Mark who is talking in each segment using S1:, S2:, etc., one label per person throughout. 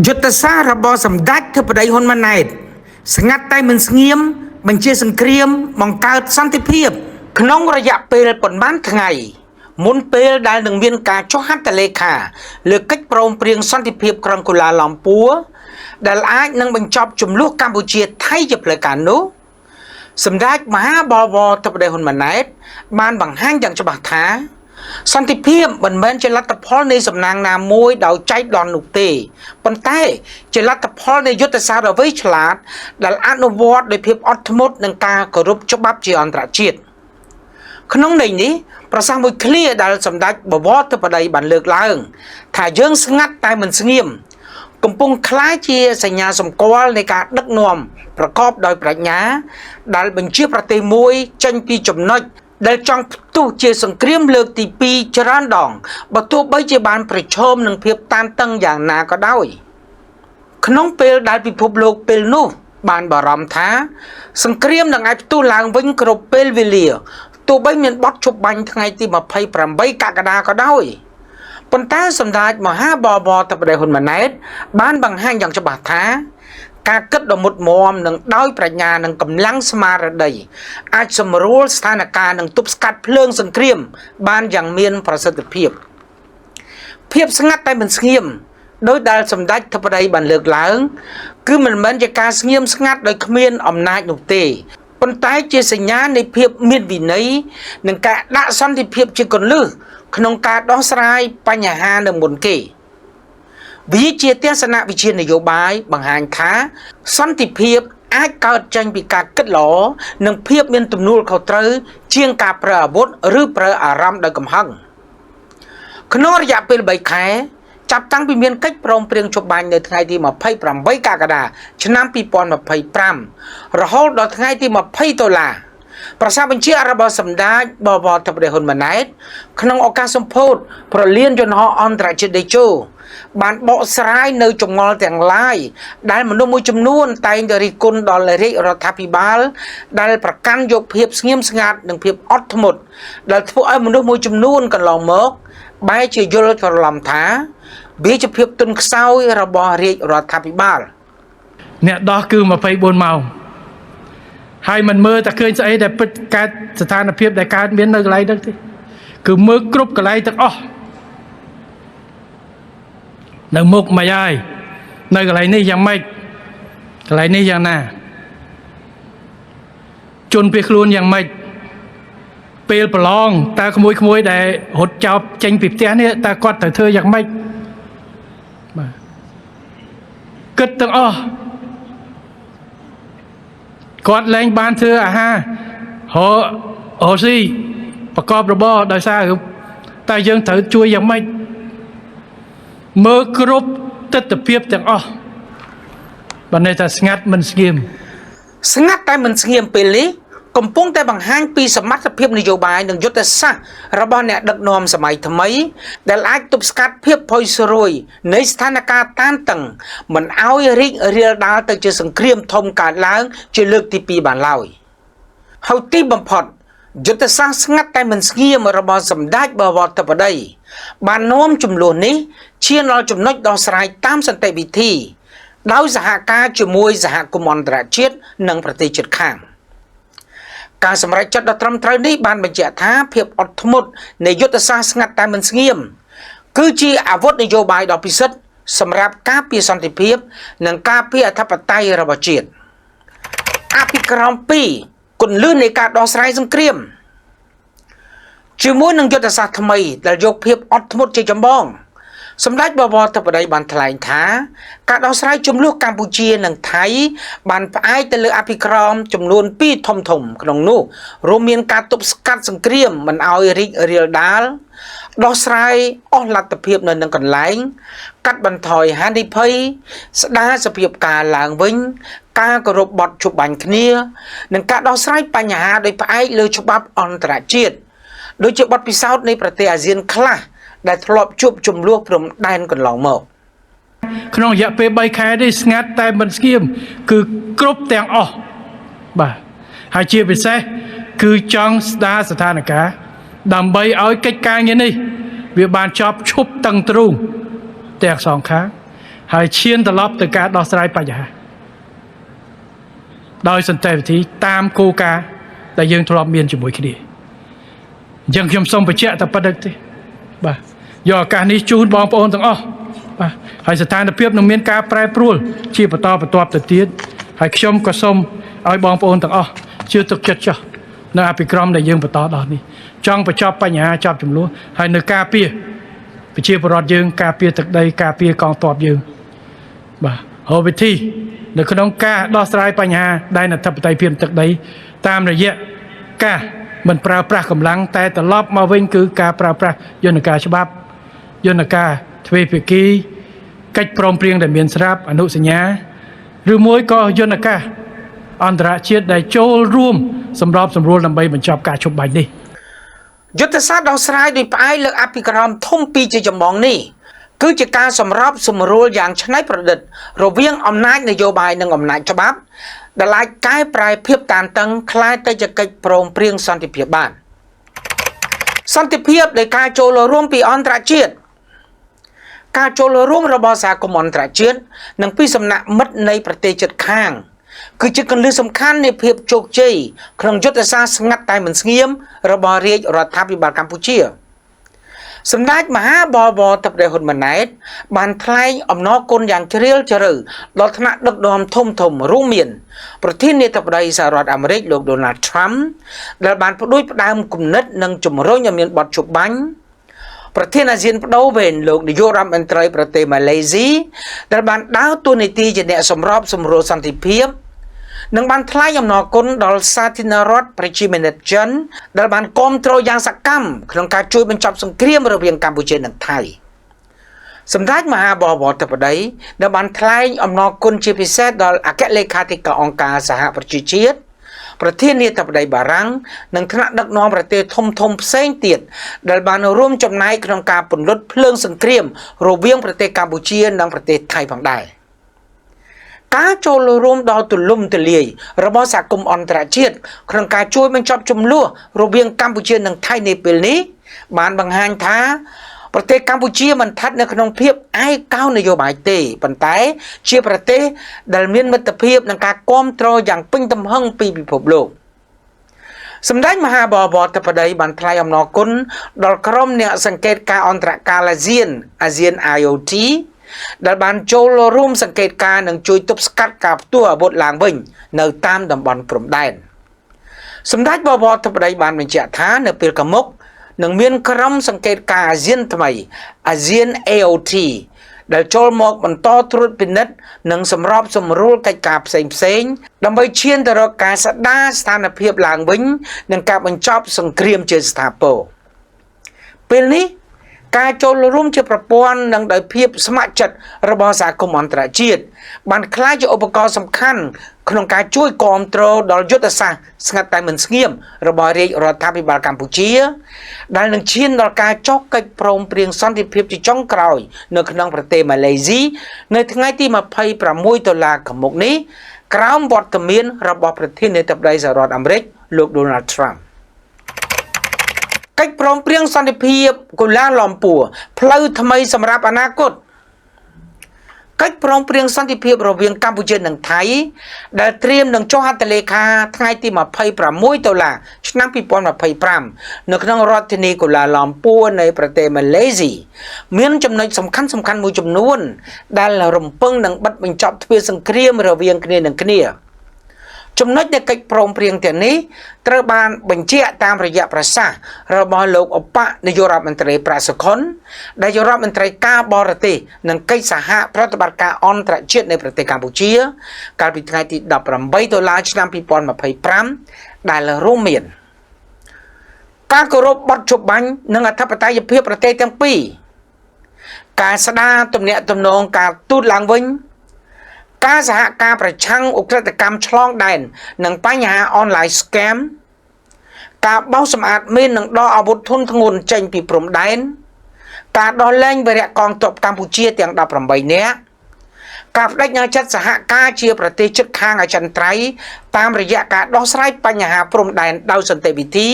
S1: យុទ្ធសាស្ត្ររបស់សម្ដេចធិបតីហ៊ុនម៉ាណែតស្ងាត់តែមិនស្ងៀមបញ្ជាសង្គ្រាមបង្កើតសន្តិភាពក្នុងរយៈពេលប៉ុន្មានថ្ងៃមុនពេលដែលនឹងមានការចុះហត្ថលេខាលើកិច្ចព្រមព្រៀងសន្តិភាពក្រុងកូឡាឡំពួរដែលអាចនឹងបញ្ចប់ជម្លោះកម្ពុជាថៃជាផ្លូវការនោះសម្ដេចមហាបវរធិបតីហ៊ុនម៉ាណែតបានបង្ហាញយ៉ាងច្បាស់ថាសន្តិភាពមិនមែនជាលទ្ធផលនៃសំណាងណាមួយដោយចៃដន្យនោះទេប៉ុន្តែជាលទ្ធផលនៃយុទ្ធសាស្ត្រដ៏វៃឆ្លាតដែលអនុវត្តដោយភាពអត់ធ្មត់និងការគោរពច្បាប់ជាអន្តរជាតិក្នុងន័យនេះប្រសាសន៍មួយឃ្លាដែលសម្ដេចបវរធិបតីបានលើកឡើងថាយើងស្ងាត់តែមិនស្ងៀមកំពុងคล้ายជាសញ្ញាសម្គាល់នៃការដឹកនាំប្រកបដោយប្រាជ្ញាដែលបញ្ជាប្រទេសមួយចេញពីចំណុចដែលចង់ផ្ទុះជាសង្គ្រាមលើកទី2ច្រើនដងបើទោះបីជាបានប្រឈមនឹងភាពតានតឹងយ៉ាងណាក៏ដោយក្នុងពេលដែលពិភពលោកពេលនោះបានបារម្ភថាសង្គ្រាមនឹងអាចផ្ទុះឡើងវិញគ្រប់ពេលវេលាទោះបីមានបទឈប់បាញ់ថ្ងៃទី28កក្កដាក៏ដោយប៉ុន្តែសម្ដេចមហាបវរធិបតីហ៊ុនម៉ាណែតបានបង្ហាញយ៉ាងច្បាស់ថាការគិតដ៏មុតមមនិងដោយប្រាជ្ញានិងកម្លាំងស្មារតីអាចសម្រួលស្ថានភាពនិងទប់ស្កាត់ភ្លើងសង្គ្រាមបានយ៉ាងមានប្រសិទ្ធភាពភាពស្ងាត់តែមិនស្ងៀមដោយដែលសម្ដេចធិបតីបានលើកឡើងគឺមិនមែនជាការស្ងៀមស្ងាត់ដោយគ្មានអំណាចនោះទេប៉ុន្តែជាសញ្ញានៃភាពមានវិន័យនិងការដាក់សន្តិភាពជាគន្លឹះក្នុងការដោះស្រាយបញ្ហានៅមុនគេវាជាទស្សនវិជ្ជានយោបាយបង្ហាញថាសន្តិភាពអាចកើតចេញពីការគិតល្អនិងភាពមានទំនួលខុសត្រូវជាងការប្រើអាវុធឬប្រើអារម្មណ៍ដោយកំហឹងក្នុងរយៈពេល3ខែចាប់តាំងពីមានកិច្ចព្រមព្រៀងជប់បាញ់នៅថ្ងៃទី28កក្កដាឆ្នាំ2025រហូតដល់ថ្ងៃទី20តុលាប្រសាសន៍បញ្ជារបស់សម្ដេចបវរធិបតីហ៊ុនម៉ាណែតក្នុងឱកាសសម្ពោធប្រលានយន្តហោះអន្តរជាតិតេជោបានបកស្រាយនៅចម្ងល់ទាំងឡាយដែលមនុស្សមួយចំនួនតែងតែរិះគន់ដល់រាជរដ្ឋាភិបាលដែលប្រកាន់យកភាពស្ងៀមស្ងាត់និងភាពអត់ធ្មត់ដែលធ្វើឲ្យមនុស្សមួយចំនួនកន្លងមកបែរជាយល់ច្រឡំថាវាជាភាពទន់ខ្សោយរបស់រាជរដ្ឋាភិបាល
S2: អ្នកដោះគឺ24ម៉ោងហើយមិនមើលតែឃើញស្អីដែលពិតកើតស្ថានភាពដែលកើតមាននៅកន្លែងហ្នឹងទេគឺមើលគ្រប់កន្លែងទាំងអស់នៅមុខមិនហើយនៅកន្លែងនេះយ៉ាងម៉េចកន្លែងនេះយ៉ាងណាជន់ពីខ្លួនយ៉ាងម៉េចពេលប្រឡងតើក្មួយដែលរត់ចោលចេញពីផ្ទះនេះតើគាត់ត្រូវធ្វើយ៉ាងម៉េចបាទគិតទាំងអស់គាត់លែងបានធ្វើអាហាររកស៊ីប្រកបរបរដោយសារតែយើងត្រូវជួយយ៉ាងម៉េចមើលគ្រប់ទិដ្ឋភាពទាំងអស់បានន័យថាស្ងាត់មិនស្ងៀម
S1: ស្ងាត់តែមិនស្ងៀមពេលនេះកំពុងតែបង្ហាញពីសមត្ថភាពនយោបាយនិងយុទ្ធសាស្ត្ររបស់អ្នកដឹកនាំសម័យថ្មីដែលអាចទប់ស្កាត់ភាពផុយស្រួយនៃស្ថានភាពតានតឹងមិនឲ្យរីករាលដាលទៅជាសង្គ្រាមធំកើតឡើងជាលើកទី2បានឡើយហើយទីបំផុតយុទ្ធសាស្ត្រស្ងាត់តែមិនស្ងៀមរបស់សម្ដេចបវរធិបតីបាននាំចំនួននេះឈានដល់ចំណុចដោះស្រាយតាមសន្តិវិធីដោយសហការជាមួយសហគមន៍អន្តរជាតិនិងប្រទេសជិតខាងការសម្រេចចិត្តដ៏ត្រឹមត្រូវនេះបានបញ្ជាក់ថាភាពអត់ធ្មត់នៃយុទ្ធសាស្ត្រស្ងាត់តែមិនស្ងៀមគឺជាអាវុធនយោបាយដ៏ពិសិដ្ឋសម្រាប់ការពារសន្តិភាពនិងការពារអធិបតេយ្យរបស់ជាតិអភិក្រម2គន្លឹះនៃការដោះស្រាយសង្គ្រាមជាមួយនឹងយុទ្ធសាស្ត្រថ្មីដែលយកភាពអត់ធ្មត់ជាចម្បងសម្ដេចបវរធិបតីបានថ្លែងថាការដោះស្រាយជម្លោះកម្ពុជានិងថៃបានផ្អែកទៅលើអភិក្រមចំនួន2ធំក្នុងនោះរួមមានការទប់ស្កាត់សង្គ្រាមមិនឲ្យរីករាលដាលដោះស្រាយអស់លទ្ធភាពនៅនឹងកន្លែងកាត់បន្ថយហានិភ័យស្ដារសភាពការឡើងវិញការគោរពបទជប់បាញ់គ្នានិងការដោះស្រាយបញ្ហាដោយផ្អែកលើច្បាប់អន្តរជាតិដូចជាបទពិសោធន៍នៃប្រទេសអាស៊ានខ្លះដែលធ្លាប់ជួបចំនួនព្រំដែនកន្លងមក
S2: ក្នុងរយៈពេល3ខែនេះស្ងាត់តែមិនស្ងៀមគឺគ្រប់ទាំងអស់បាទហើយជាពិសេសគឺចង់ស្ដារស្ថានភាពដើម្បីឲ្យកិច្ចការងារនេះវាបានចប់ឈប់តឹងទ្រូងទាំងសងខាង ហើយឈានត្រឡប់ទៅការដោះស្រាយបញ្ហាដោយសន្តិវិធីតាមគោលការណ៍ដែលយើងធ្លាប់មានជាមួយគ្នាអញ្ចឹងខ្ញុំសូមបញ្ជាក់តែប៉ុណ្្នឹងទេបាទយកឱកាសនេះជូនបងប្អូនទាំងអស់បាទហើយស្ថានភាពនឹងមានការប្រែប្រួលជាបន្តបន្ទាប់ទៅទៀតហើយខ្ញុំក៏សូមឲ្យបងប្អូនទាំងអស់ជឿទុកចិត្តចុះនៅអភិក្រមដែលយើងបន្តដល់នេះចង់បញ្ចប់បញ្ហាចប់ចំនួនហើយនៅការពារប្រជាពលរដ្ឋយើងការពារទឹកដីការពារកងទ័ពយើងបាទហៅវិធីនៅក្នុងការដោះស្រាយបញ្ហាដែនអធិបតេយ្យភាពទឹកដីតាមរយៈការមិនប្រើប្រាស់កម្លាំងតែត្រឡប់មកវិញគឺការប្រើប្រាស់យន្តការច្បាប់យន្តការទ្វេភាគីកិច្ចព្រមព្រៀងដែលមានស្រាប់អនុសញ្ញាឬមួយក៏យន្តការអន្តរជាតិដែលចូលរួមសម្របសម្រួលដើម្បីបញ្ចប់ការជុបបាញ់នេះ
S1: យុទ្ធសាស្ត្រដោះស្រាយដោយផ្អែកលើអភិក្រមធំពីរជាចម្បងនេះគឺជាការសម្របសម្រួលយ៉ាងច្នៃប្រឌិតរវាងអំណាចនយោបាយនិងអំណាចច្បាប់ដែលអាចកែប្រែភាពតានតឹងคล้ายទៅជាកិច្ចព្រមព្រៀងសន្តិភាពបានសន្តិភាពដោយការចូលរួមពីអន្តរជាតិការចូលរួមរបស់សហគមន៍អន្តរជាតិនិងពីសំណាក់មិត្តនៃប្រទេសជិតខាងគឺជាគន្លឹះសំខាន់នៃភាពជោគជ័យក្នុងយុទ្ធសាស្ត្រស្ងាត់តែមិនស្ងៀមរបស់រាជរដ្ឋាភិបាលកម្ពុជាសម្ដេចមហាបវរធិបតីហ៊ុនម៉ាណែតបានថ្លែងអំណរគុណយ៉ាងជ្រាលជ្រៅដល់ថ្នាក់ដឹកនាំធំរួមមានប្រធានាធិបតីសហរដ្ឋអាមេរិកលោក Donald Trump ដែលបានផ្ដួចផ្ដើមគំនិតនិងជំរុញឲ្យមានបទជុបបាញ់ប្រធានអាស៊ានបដូវវេនលោកនាយករដ្ឋមន្ត្រីប្រទេសម៉ាឡេស៊ីដែលបានដើរតួនាទីជាអ្នកសម្របសម្រួលសន្តិភាពនិងបានថ្លែងអំណរគុណដល់សាធារណរដ្ឋប្រជាមានិតចិនដែលបានគាំទ្រយ៉ាងសកម្មក្នុងការជួយបញ្ចប់សង្គ្រាមរវាងកម្ពុជានិងថៃសម្ដេចមហាបវរធិបតីដែលបានថ្លែងអំណរគុណជាពិសេសដល់អគ្គលេខាធិការអង្គការសហប្រជាជាតិប្រធានាធិបតីបារាំងនិងថ្នាក់ដឹកនាំប្រទេសធំផ្សេងទៀតដែលបានរួមចំណែកក្នុងការពន្លត់ភ្លើងសង្គ្រាមរវាងប្រទេសកម្ពុជានិងប្រទេសថៃផងដែរការចូលរួមដល់ទូលំទូលាយរបស់សហគមន៍អន្តរជាតិក្នុងការជួយបញ្ចប់ជម្លោះរវាងកម្ពុជានិងថៃនាពេលនេះបានបង្ហាញថាប្រទេសកម្ពុជាមិនស្ថិតនៅក្នុងភាពឯកោនយោបាយទេប៉ុន្តែជាប្រទេសដែលមានមិត្តភាពនិងការគាំទ្រយ៉ាងពេញទំហឹងពីពិភពលោកសម្ដេចមហាបវរធិបតីបានថ្លែងអំណរគុណដល់ក្រុមអ្នកសង្កេតការណ៍អន្តរកាលអាស៊ាន IOT ដែលបានចូលរួមសង្កេតការណ៍និងជួយទប់ស្កាត់ការផ្ទុះអាវុធឡើងវិញនៅតាមតំបន់ព្រំដែនសម្ដេចបវរធិបតីបានបញ្ជាក់ថានៅពេលខាងមុខនឹងមានក្រុមសង្កេតការណ៍អាស៊ានថ្មីអាស៊ាន AOT ដែលចូលមកបន្តត្រួតពិនិត្យនិងសម្របសម្រួលកិច្ចការផ្សេងដើម្បីឈានទៅរកការស្ដារស្ថានភាពឡើងវិញនិងការបញ្ចប់សង្គ្រាមជាស្ថាពរពេលនេះការចូលរួមជាប្រព័ន្ធនិងដោយភាពស្ម័គ្រចិត្តរបស់សហគមន៍អន្តរជាតិបានក្លាយជាឧបករណ៍សំខាន់ក្នុងការជួយគាំទ្រដល់យុទ្ធសាស្ត្រស្ងាត់តែមិនស្ងៀមរបស់រាជរដ្ឋាភិបាលកម្ពុជាដែលនឹងឈានដល់ការចុះកិច្ចព្រមព្រៀងសន្តិភាពជាចុងក្រោយនៅក្នុងប្រទេសម៉ាឡេស៊ីនៅថ្ងៃទី26ដុល្លារខាងមុខនេះក្រោមវត្តមានរបស់ប្រធានាធិបតីសហរដ្ឋអាមេរិកលោក Donald Trumpកិច្ចព្រមព្រៀងសន្តិភាពកូឡាឡំពួរផ្លូវថ្មីសម្រាប់អនាគតកិច្ចព្រមព្រៀងសន្តិភាពរវាងកម្ពុជានិងថៃដែលត្រៀមនឹងចុះហត្ថលេខាថ្ងៃទី26ដុល្លារឆ្នាំ2025នៅក្នុងរដ្ឋធានីកូឡាឡំពួរនៃប្រទេសម៉ាឡេស៊ីមានចំណុចសំខាន់មួយចំនួនដែលរំពឹងនឹងបិទបញ្ចប់ទ្វេសង្គ្រាមរវាងគ្នានឹងគ្នាចំណុចនៃកិច្ចព្រមព្រៀងទាំងនេះត្រូវបានបញ្ជាក់តាមរយៈប្រសាសន៍របស់លោកឧបនាយករដ្ឋមន្ត្រីប្រាក់សុខុនដែលជារដ្ឋមន្ត្រីការបរទេសនិងកិច្ចសហប្រតិបត្តិការអន្តរជាតិនៃប្រទេសកម្ពុជាកាលពីថ្ងៃទី18ដុល្លារឆ្នាំ2025ដែលរួមមានការគោរពបទជុបបាញ់និងអធិបតេយ្យភាពប្រទេសទាំងពីរការស្ដារទំនាក់ទំនងការទូតឡើងវិញការសហការប្រឆាំងឧក្រិដ្ឋកម្មឆ្លងដែននិងបញ្ហា online scam ការបោសសម្អាតមីននិងដកអាវុធធុនធ្ងន់ចេញពីព្រំដែនការដោះលែងវីរៈកងទ័ពកម្ពុជាទាំង18នាក់ការបដិញ្ញាចិត្តសហការជាប្រទេសជិតខាងអចិន្ត្រៃយ៍តាមរយៈការដោះស្រាយបញ្ហាព្រំដែនដោយសន្តិវិធី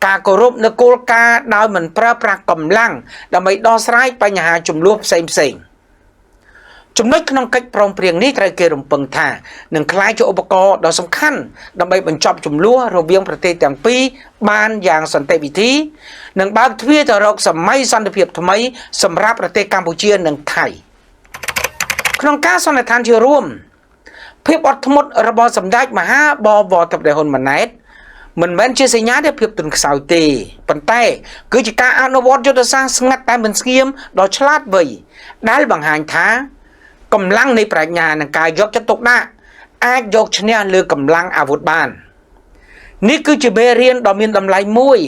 S1: ការគោរពនូវគោលការណ៍ដោយមិនប្រើប្រាស់កម្លាំងដើម្បីដោះស្រាយបញ្ហាជម្លោះផ្សេង ចំណុចក្នុងកិច្ចព្រមព្រៀងនេះត្រូវគេរំពឹងថានឹងក្លាយជាឧបករណ៍ដ៏សំខាន់ដើម្បីបញ្ចប់ជម្លោះរវាងប្រទេសទាំងពីរបានយ៉ាងសន្តិវិធីនិងបើកទ្វារទៅរកសម័យសន្តិភាពថ្មីសម្រាប់ប្រទេសកម្ពុជានិងថៃក្នុងការសន្និដ្ឋានជារួមភាពអត់ធ្មត់របស់សម្ដេចមហាបវរធិបតីហ៊ុនម៉ាណែតមិនមែនជាសញ្ញានៃភាពទន់ខ្សោយទេប៉ុន្តែគឺជាការអនុវត្តយុទ្ធសាស្ត្រស្ងាត់តែមិនស្ងៀមដ៏ឆ្លាតវៃដែលបង្ហាញថាកម្លាំងនៃប្រាជ្ញានិងការយកចិត្តទុកដាក់អាចយកឈ្នះលើកម្លាំងអាវុធបាននេះគឺជាមេរៀនដ៏មានតម្លៃមួយ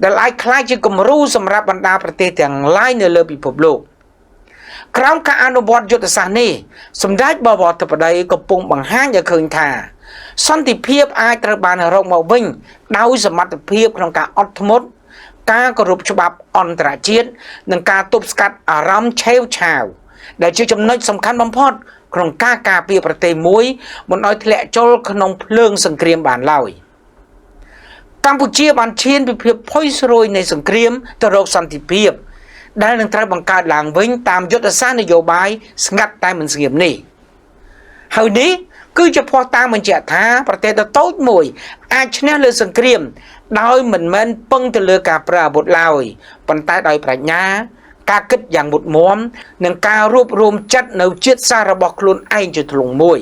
S1: ដែលអាចក្លាយជាគំរូសម្រាប់បណ្ដាប្រទេសទាំងឡាយនៅលើពិភពលោកក្រោមការអនុវត្តយុទ្ធសាស្ត្រនេះសម្ដេចបវរធិបតីកំពុងបង្ហាញឲ្យឃើញថាសន្តិភាពអាចត្រូវបានរកមកវិញដោយសមត្ថភាពក្នុងការអត់ធ្មត់ការគោរពច្បាប់អន្តរជាតិនិងការទប់ស្កាត់អារម្មណ៍ឆេវឆាវដែលជាចំណុចសំខាន់បំផុតក្នុងការការពារប្រទេសមួយមិនឲ្យធ្លាក់ចូលក្នុងភ្លើងសង្គ្រាមបានឡើយកម្ពុជាបានឈានពីភាពផុយស្រួយនៃសង្គ្រាមទៅរកសន្តិភាពដែលនឹងត្រូវបង្កើតឡើងវិញតាមយុទ្ធសាស្ត្រនយោបាយស្ងាត់តែមិនស្ងៀមនេះហើយនេះគឺជាភស្តុតាងបញ្ជាក់ថាប្រទេសតូចមួយអាចឈ្នះលើសង្គ្រាមដោយមិនមែនពឹងទៅលើការប្រើអាវុធឡើយប៉ុន្តែដោយប្រាជ្ញាការគិតយ៉ាងមុតមាំនិងការរួបរวมចិត្តនៅជាតិសាសន៍របស់ខ្លួនឯងជាធ្លុងមួយ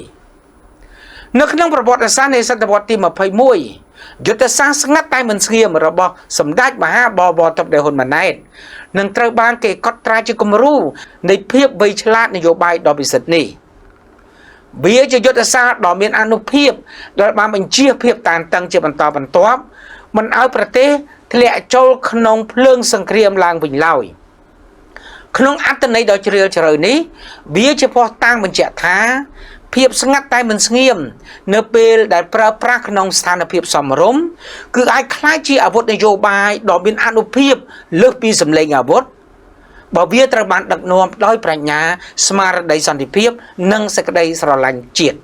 S1: នៅក្នុងប្រវត្តិសាស្ត្រនៃសតវត្សទី21យុទ្ធសាស្ត្រស្ងាត់តែមិនស្ងៀមរបស់សម្ដេចមហាបវរធិបតីហ៊ុនម៉ាណែតនឹងត្រូវបានគេកត់ត្រាជាគំរូនៃភាពវៃឆ្លាតនយោបាយដ៏ពិសិដ្ឋនេះវាជាយុទ្ធសាស្ត្រដ៏មានអានុភាពដែលបានបញ្ជាភាពតានតឹងជាបន្តបន្ទាប់មិនឲ្យប្រទេសធ្លាក់ចូលក្នុងភ្លើងសង្គ្រាមឡើងវិញឡើយក្នុងអត្ថន័យដ៏ជ្រាលជ្រៅនេះវាជាភស្តុតាងបញ្ជាក់ថាភាពស្ងាត់តែមិនស្ងៀមនៅពេលដែលប្រើប្រាស់ក្នុងស្ថានភាពសមរម្យគឺអាចក្លាយជាអាវុធនយោបាយដ៏មានអានុភាពលើសពីសម្លេងអាវុធបើវាត្រូវបានដឹកនាំដោយប្រាជ្ញាស្មារតីសន្តិភាពនិងសេចក្តីស្រឡាញ់ជាតិ